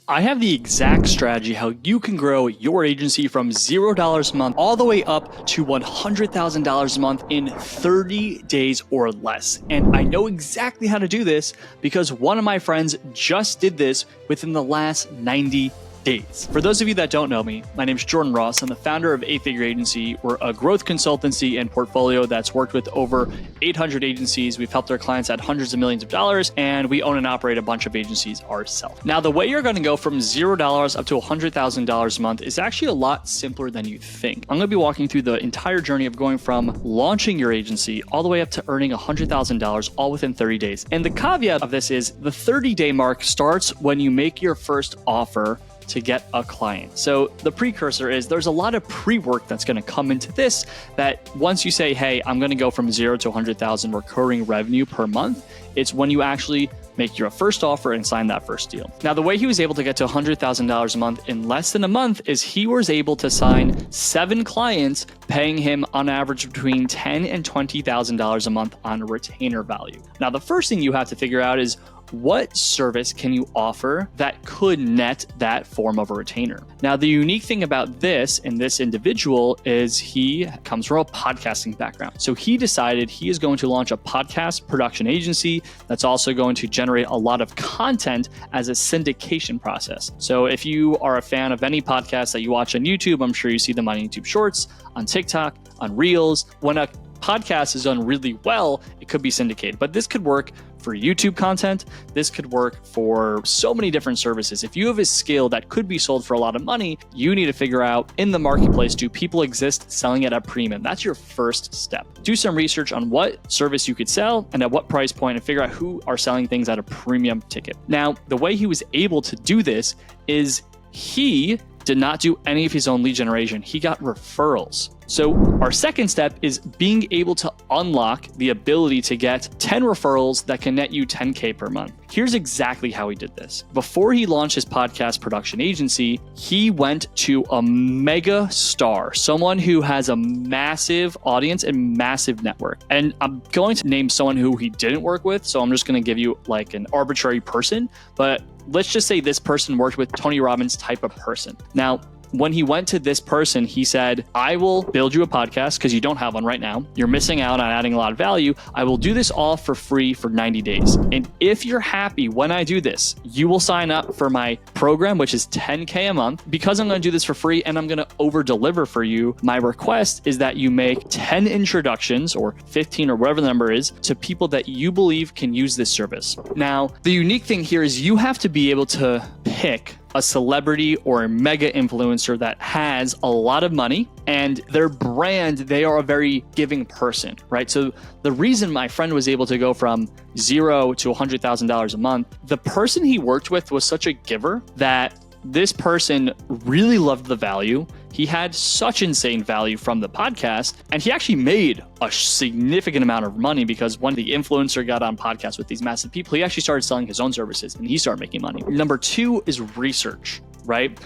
I have the exact strategy how you can grow your agency from $0 a month all the way up to $100,000 a month in 30 days or less. And I know exactly how to do this because one of my friends just did this within the last 90 days. For those of you that don't know me, my name is Jordan Ross. I'm the founder of 8-Figure Agency. We're a growth consultancy and portfolio that's worked with over 800 agencies. We've helped our clients at hundreds of millions of dollars, and we own and operate a bunch of agencies ourselves. Now, the way you're going to go from $0 up to $100,000 a month is actually a lot simpler than you think. I'm going to be walking through the entire journey of going from launching your agency all the way up to earning $100,000 all within 30 days. And the caveat of this is the 30-day mark starts when you make your first offer to get a client. So the precursor is there's a lot of pre-work that's going to come into this that once you say, hey, I'm going to go from 0 to 100,000 recurring revenue per month, it's when you actually make your first offer and sign that first deal. Now, the way he was able to get to $100,000 a month in less than a month is he was able to sign 7 clients, paying him on average between $10,000 and $20,000 a month on retainer value. Now, the first thing you have to figure out is what service can you offer that could net that form of a retainer? Now, the unique thing about this and this individual is he comes from a podcasting background. So he decided he is going to launch a podcast production agency that's also going to generate a lot of content as a syndication process. So if you are a fan of any podcast that you watch on YouTube, I'm sure you see them on YouTube Shorts, on TikTok, on Reels. When a podcast is done really well, it could be syndicated, but this could work for YouTube content. This could work for so many different services. If you have a skill that could be sold for a lot of money, you need to figure out in the marketplace, do people exist selling it at premium? That's your first step. Do some research on what service you could sell and at what price point and figure out who are selling things at a premium ticket. Now, the way he was able to do this is he did not do any of his own lead generation. He got referrals. So our second step is being able to unlock the ability to get 10 referrals that can net you $10K per month. Here's exactly how he did this. Before he launched his podcast production agency, he went to a mega star, someone who has a massive audience and massive network. And I'm going to name someone who he didn't work with. So I'm just going to give you like an arbitrary person, but let's just say this person worked with Tony Robbins type of person. Now, when he went to this person, he said, I will build you a podcast because you don't have one right now. You're missing out on adding a lot of value. I will do this all for free for 90 days. And if you're happy when I do this, you will sign up for my program, which is $10K a month. Because I'm going to do this for free and I'm going to over deliver for you, my request is that you make 10 introductions or 15 or whatever the number is to people that you believe can use this service. Now, the unique thing here is you have to be able to pick a celebrity or a mega influencer that has a lot of money and their brand, they are a very giving person, right? So the reason my friend was able to go from 0 to $100,000 a month, the person he worked with was such a giver that this person really loved the value. He had such insane value from the podcast, and he actually made a significant amount of money because when the influencer got on podcasts with these massive people, he actually started selling his own services and he started making money. Number 2 is research, right?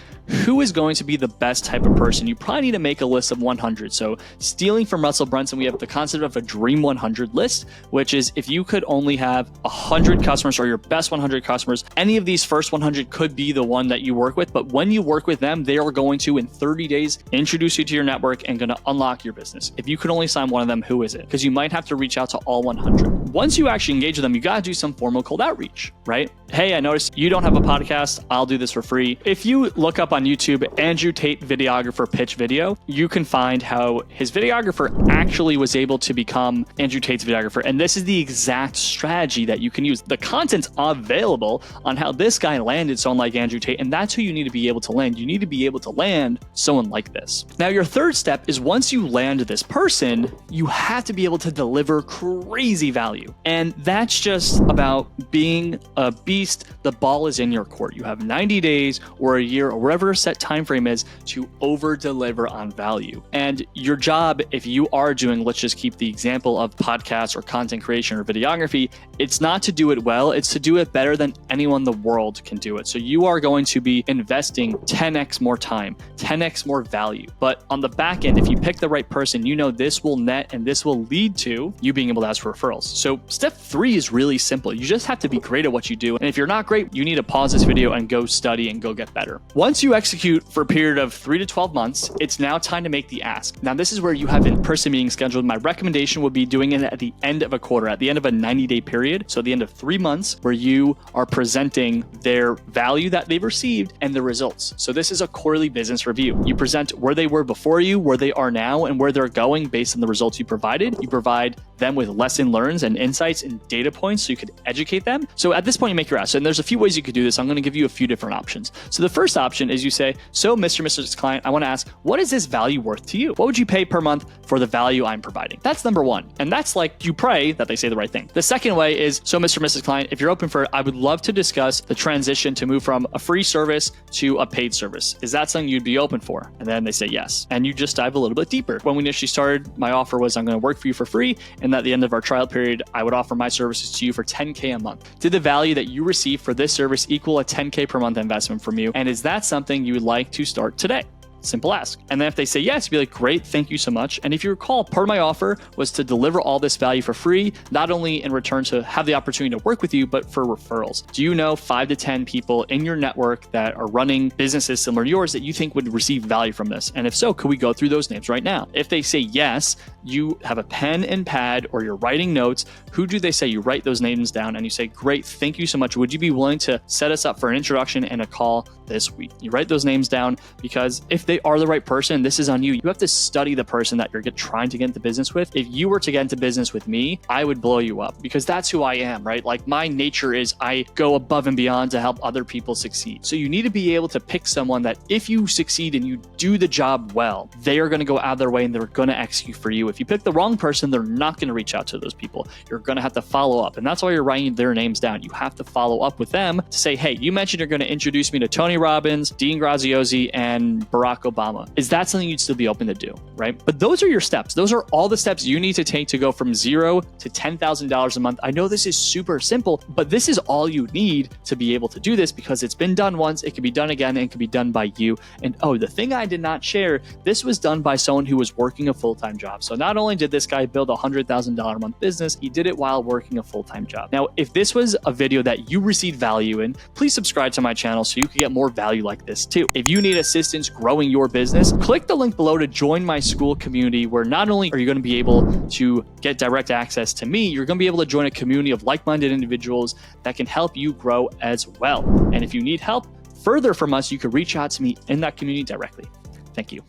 Who is going to be the best type of person? You probably need to make a list of 100. So stealing from Russell Brunson, we have the concept of a dream 100 list, which is if you could only have 100 customers or your best 100 customers, any of these first 100 could be the one that you work with. But when you work with them, they are going to, in 30 days, introduce you to your network and going to unlock your business. If you could only sign one of them, who is it? Because you might have to reach out to all 100. Once you actually engage with them, you got to do some formal cold outreach, right? Hey, I noticed you don't have a podcast. I'll do this for free. If you look up on YouTube, Andrew Tate videographer pitch video, you can find how his videographer actually was able to become Andrew Tate's videographer. And this is the exact strategy that you can use. The content's available on how this guy landed someone like Andrew Tate. And that's who you need to be able to land. You need to be able to land someone like this. Now, your third step is once you land this person, you have to be able to deliver crazy value. And that's just about being a beast. The ball is in your court. You have 90 days or a year or whatever whatever set time frame is to over deliver on value. And your job, if you are doing, let's just keep the example of podcasts or content creation or videography, it's not to do it well, it's to do it better than anyone in the world can do it. So you are going to be investing 10x more time, 10x more value. But on the back end, if you pick the right person, you know this will net and this will lead to you being able to ask for referrals. So step 3 is really simple. You just have to be great at what you do. And if you're not great, you need to pause this video and go study and go get better. Once you execute for a period of 3 to 12 months, it's now time to make the ask. Now, this is where you have in-person meetings scheduled. My recommendation would be doing it at the end of a quarter, at the end of a 90-day period. So at the end of 3 months where you are presenting their value that they've received and the results. So this is a quarterly business review. You present where they were before you, where they are now, and where they're going based on the results you provided. You provide them with lesson learns and insights and data points so you could educate them. So at this point, you make your ask. And there's a few ways you could do this. I'm going to give you a few different options. So the first option is you say, so Mr. Client, I want to ask, what is this value worth to you? What would you pay per month for the value I'm providing? That's number one. And that's like you pray that they say the right thing. The second way is, so Mr. Client, if you're open for it, I would love to discuss the transition to move from a free service to a paid service. Is that something you'd be open for? And then they say yes. And you just dive a little bit deeper. When we initially started, my offer was I'm going to work for you for free. And at the end of our trial period, I would offer my services to you for $10K a month. Did the value that you receive for this service equal a $10K per month investment from you? And is that something you would like to start today? Simple ask. And then if they say yes, be like, great, thank you so much. And if you recall, part of my offer was to deliver all this value for free, not only in return to have the opportunity to work with you, but for referrals. Do you know 5 to 10 people in your network that are running businesses similar to yours that you think would receive value from this? And if so, could we go through those names right now? If they say yes, you have a pen and pad or you're writing notes. Who do they say? You write those names down and you say, great, thank you so much. Would you be willing to set us up for an introduction and a call this week? You write those names down because if they are the right person, this is on you. You have to study the person that you're trying to get into business with. If you were to get into business with me, I would blow you up because that's who I am, right? Like my nature is I go above and beyond to help other people succeed. So you need to be able to pick someone that if you succeed and you do the job well, they are going to go out of their way and they're going to execute for you. If you pick the wrong person, they're not going to reach out to those people. You're going to have to follow up. And that's why you're writing their names down. You have to follow up with them to say, hey, you mentioned you're going to introduce me to Tony Robbins, Dean Graziosi, and Barack Obama. Is that something you'd still be open to do, right? But those are your steps. Those are all the steps you need to take to go from $0 to $10,000 a month. I know this is super simple, but this is all you need to be able to do this because it's been done once. It can be done again and it can be done by you. And oh, the thing I did not share, this was done by someone who was working a full-time job. So not only did this guy build a $100,000 a month business, he did it while working a full-time job. Now, if this was a video that you received value in, please subscribe to my channel so you can get more value like this too. If you need assistance growing your business, click the link below to join my school community where not only are you going to be able to get direct access to me, you're going to be able to join a community of like-minded individuals that can help you grow as well. And if you need help further from us, you can reach out to me in that community directly. Thank you.